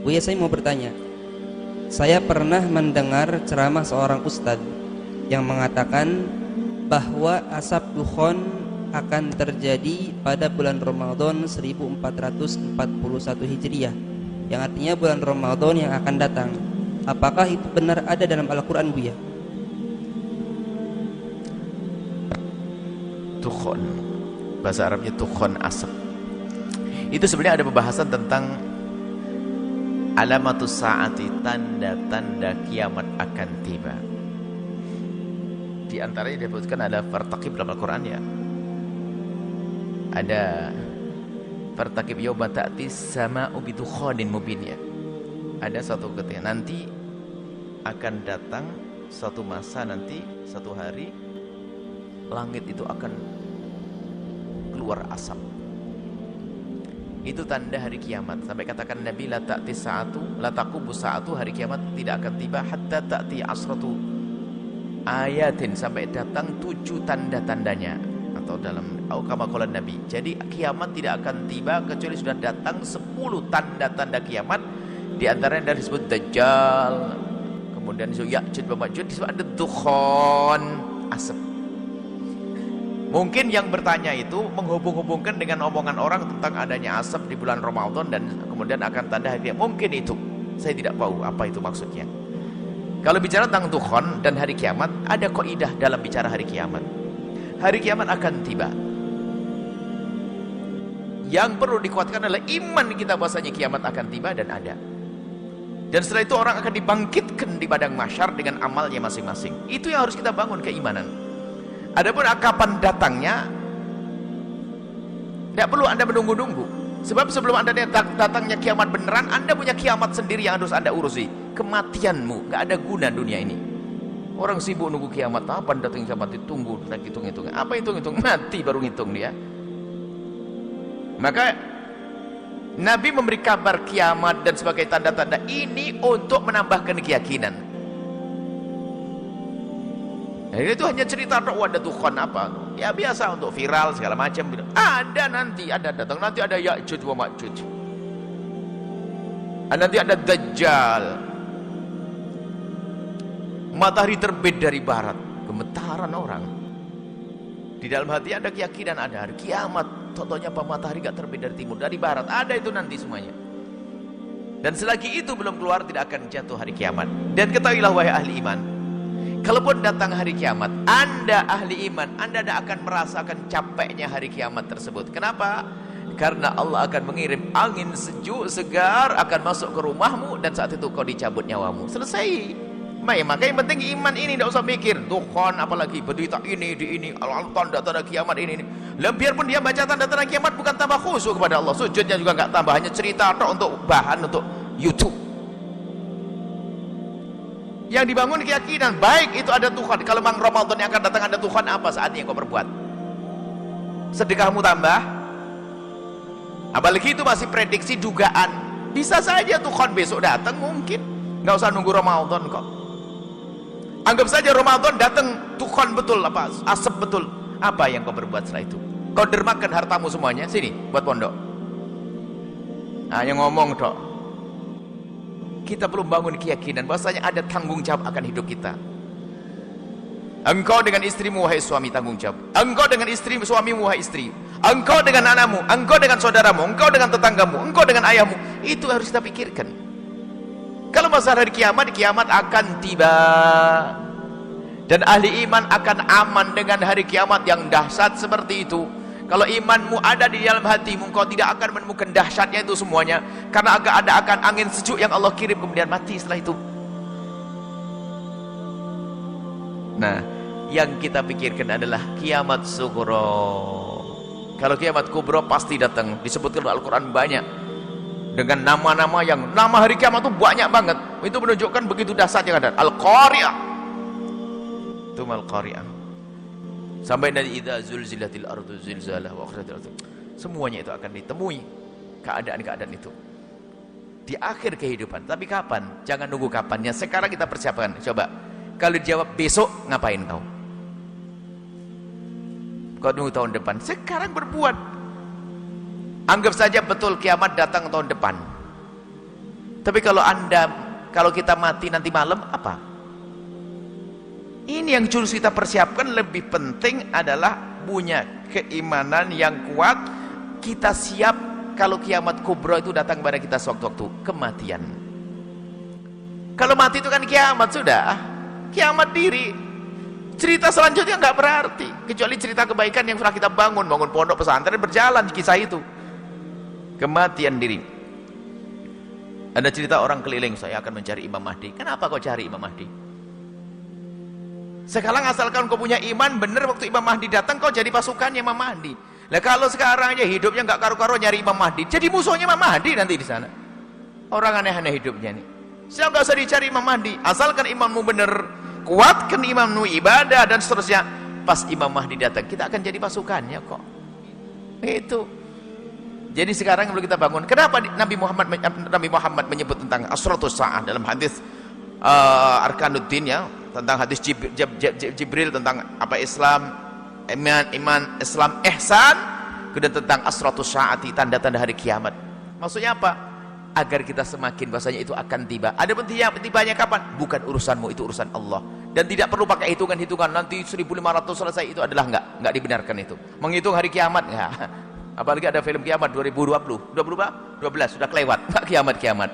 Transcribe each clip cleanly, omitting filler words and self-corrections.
Buya, saya mau bertanya. Saya pernah mendengar ceramah seorang ustadz yang mengatakan bahwa asap dukhon akan terjadi pada bulan Ramadan 1441 Hijriah, yang artinya bulan Ramadan yang akan datang. Apakah itu benar ada dalam Al-Quran, Buya? Dukhon, bahasa Arabnya dukhon, asap. Itu sebenarnya ada pembahasan tentang alamatus saati, tanda-tanda kiamat akan tiba. Di antaranya disebutkan ada fartaqib dalam Al-Quran, ya. Ada fartaqib yawma ta'ti sama'u bidukhanin mubin, ya. Ada suatu ketika nanti akan datang suatu masa, nanti satu hari langit itu akan keluar asap. Itu tanda hari kiamat. Sampai katakan Nabi, la ta'ti sa'atu, la taqubu sa'atu, hari kiamat tidak akan tiba hatta ta'ti asratu ayatin, sampai datang 7 tanda-tandanya, atau dalam kama qala Nabi. Jadi kiamat tidak akan tiba kecuali sudah datang 10 tanda-tanda kiamat. Di antaranya dari disebut Dajjal, kemudian disebut Ya'juj wa Ma'juj, disebut ada dukhon, asap. Mungkin yang bertanya itu menghubung-hubungkan dengan omongan orang tentang adanya asap di bulan Ramadan dan kemudian akan tanda hari kiamat. Mungkin itu, saya tidak tahu apa itu maksudnya. Kalau bicara tentang dukhon dan hari kiamat, ada kaidah dalam bicara hari kiamat. Hari kiamat akan tiba. Yang perlu dikuatkan adalah iman kita bahwasanya kiamat akan tiba dan ada. Dan setelah itu orang akan dibangkitkan di padang mahsyar dengan amalnya masing-masing. Itu yang harus kita bangun, keimanan. Adapun kapan datangnya, tidak perlu Anda menunggu-nunggu. Sebab sebelum Anda datangnya kiamat beneran, Anda punya kiamat sendiri yang harus Anda urusi. Kematianmu, gak ada guna dunia ini. Orang sibuk nunggu kiamat, apa datang kiamat, ditunggu, hitung-hitung. Apa hitung-hitung? Mati baru ngitung dia. Maka Nabi memberi kabar kiamat dan sebagai tanda-tanda ini untuk menambahkan keyakinan. Jadi itu hanya cerita ada dukhon apa? Ya biasa untuk viral segala macam. Ada nanti, ada datang nanti, ada Ya'juj wa Ma'juj. Nanti ada Dajjal. Matahari terbit dari barat, gemetaran orang. Di dalam hati ada keyakinan ada hari kiamat. Contohnya apa? Matahari gak terbit dari timur, dari barat. Ada itu nanti semuanya. Dan selagi itu belum keluar, tidak akan jatuh hari kiamat. Dan ketahuilah wahai ahli iman, kalaupun datang hari kiamat, Anda ahli iman, Anda tidak akan merasakan capeknya hari kiamat tersebut. Kenapa? Karena Allah akan mengirim angin sejuk segar akan masuk ke rumahmu, dan saat itu kau dicabut nyawamu. Selesai. Maka yang penting iman ini, tidak usah mikir dukhon apalagi berita ini di ini, tanda-tanda kiamat ini. Biarpun dia baca tanda-tanda kiamat bukan tambah khusyuk kepada Allah, sujudnya juga enggak tambah, hanya cerita atau untuk bahan untuk YouTube. Yang dibangun keyakinan, baik itu ada Tuhan. Kalau memang Ramadan yang akan datang ada Tuhan, apa saatnya yang kau berbuat? Sedekahmu tambah. Apalagi itu masih prediksi, dugaan. Bisa saja Tuhan besok datang, mungkin. Nggak usah nunggu Ramadan kok. Anggap saja Ramadan datang, Tuhan betul, apa asap betul. Apa yang kau berbuat setelah itu? Kau dermakan hartamu semuanya, sini buat pondok. Hanya ngomong dok. Kita perlu bangun keyakinan bahwasanya ada tanggung jawab akan hidup kita. Engkau dengan istrimu wahai suami tanggung jawab. Engkau dengan istri suamimu wahai istri. Engkau dengan anakmu, engkau dengan saudaramu, engkau dengan tetanggamu, engkau dengan ayahmu. Itu harus kita pikirkan. Kalau masalah hari kiamat, kiamat akan tiba. Dan ahli iman akan aman dengan hari kiamat yang dahsyat seperti itu. Kalau imanmu ada di dalam hatimu, engkau tidak akan menemukan dahsyatnya itu semuanya. Karena akan angin sejuk yang Allah kirim kemudian mati setelah itu. Nah, yang kita pikirkan adalah kiamat sughra. Kalau kiamat kubra pasti datang. Disebutkan dalam Al-Quran banyak. Dengan nama-nama yang, nama hari kiamat itu banyak banget. Itu menunjukkan begitu dahsyat yang ada. Al-Qari'ah. Itu Al-Qari'ah. Sampai dari idza zulzilatil ardu zilzalaha wa akhrajatil ardu. Semuanya itu akan ditemui keadaan-keadaan itu di akhir kehidupan. Tapi kapan? Jangan nunggu kapannya. Sekarang kita persiapkan. Coba. Kalau dijawab besok, ngapain kau? Kau nunggu tahun depan. Sekarang berbuat. Anggap saja betul kiamat datang tahun depan. Tapi kalau kita mati nanti malam, apa? Ini yang harus kita persiapkan. Lebih penting adalah punya keimanan yang kuat. Kita siap kalau kiamat kubra itu datang pada kita sewaktu-waktu kematian. Kalau mati itu kan kiamat sudah, kiamat diri. Cerita selanjutnya nggak berarti, kecuali cerita kebaikan yang sudah kita bangun pondok pesantren, berjalan kisah itu. Kematian diri. Ada cerita orang keliling, saya akan mencari Imam Mahdi. Kenapa kau cari Imam Mahdi? Sekarang asalkan kau punya iman benar, waktu Imam Mahdi datang kau jadi pasukannya Imam Mahdi. Lah kalau sekarang aja hidupnya nggak karu-karu nyari Imam Mahdi, jadi musuhnya Imam Mahdi nanti di sana. Orang aneh-aneh hidupnya nih. Saya nggak usah dicari Imam Mahdi, asalkan imanmu benar, kuatkan imanmu, ibadah dan seterusnya. Pas Imam Mahdi datang, kita akan jadi pasukannya kok. Itu. Jadi sekarang perlu kita bangun. Kenapa Nabi Muhammad menyebut tentang asratus saah dalam hadis Arkanuddin, ya, tentang hadis Jibril tentang apa Islam, iman, Islam, ihsan, kemudian tentang asratus saati, tanda-tanda hari kiamat. Maksudnya apa? Agar kita semakin bahasanya itu akan tiba. Ada tibanya kapan? Bukan urusanmu, itu urusan Allah. Dan tidak perlu pakai hitungan-hitungan nanti 1500 selesai, itu adalah enggak dibenarkan itu. Menghitung hari kiamat enggak. Apalagi ada film kiamat 2020, 12 sudah kelewat, kiamat.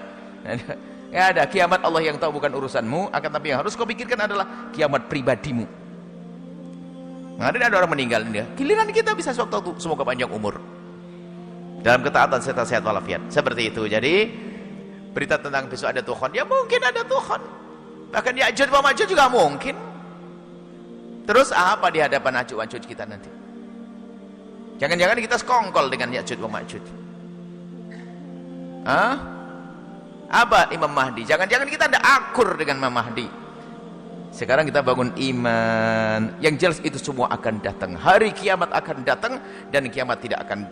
Ya ada kiamat, Allah yang tahu, bukan urusanmu. Akan tapi yang harus kau pikirkan adalah kiamat pribadimu. Nah, ada orang meninggal dia, giliran kita bisa suatu, semoga panjang umur dalam ketaatan serta sehat walafiat. Seperti itu. Jadi berita tentang besok ada Tuhan, ya mungkin ada Tuhan. Bahkan Ya'juj wa Ma'juj juga mungkin. Terus apa di hadapan Ya'juj wa Ma'juj kita nanti? Jangan-jangan kita sekongkol dengan Ya'juj wa Ma'juj. Apa Imam Mahdi? Jangan-jangan kita tidak akur dengan Imam Mahdi. Sekarang kita bangun iman. Yang jelas itu semua akan datang. Hari kiamat akan datang. Dan kiamat tidak akan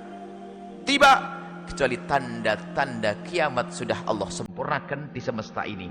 tiba kecuali tanda-tanda kiamat sudah Allah sempurnakan di semesta ini.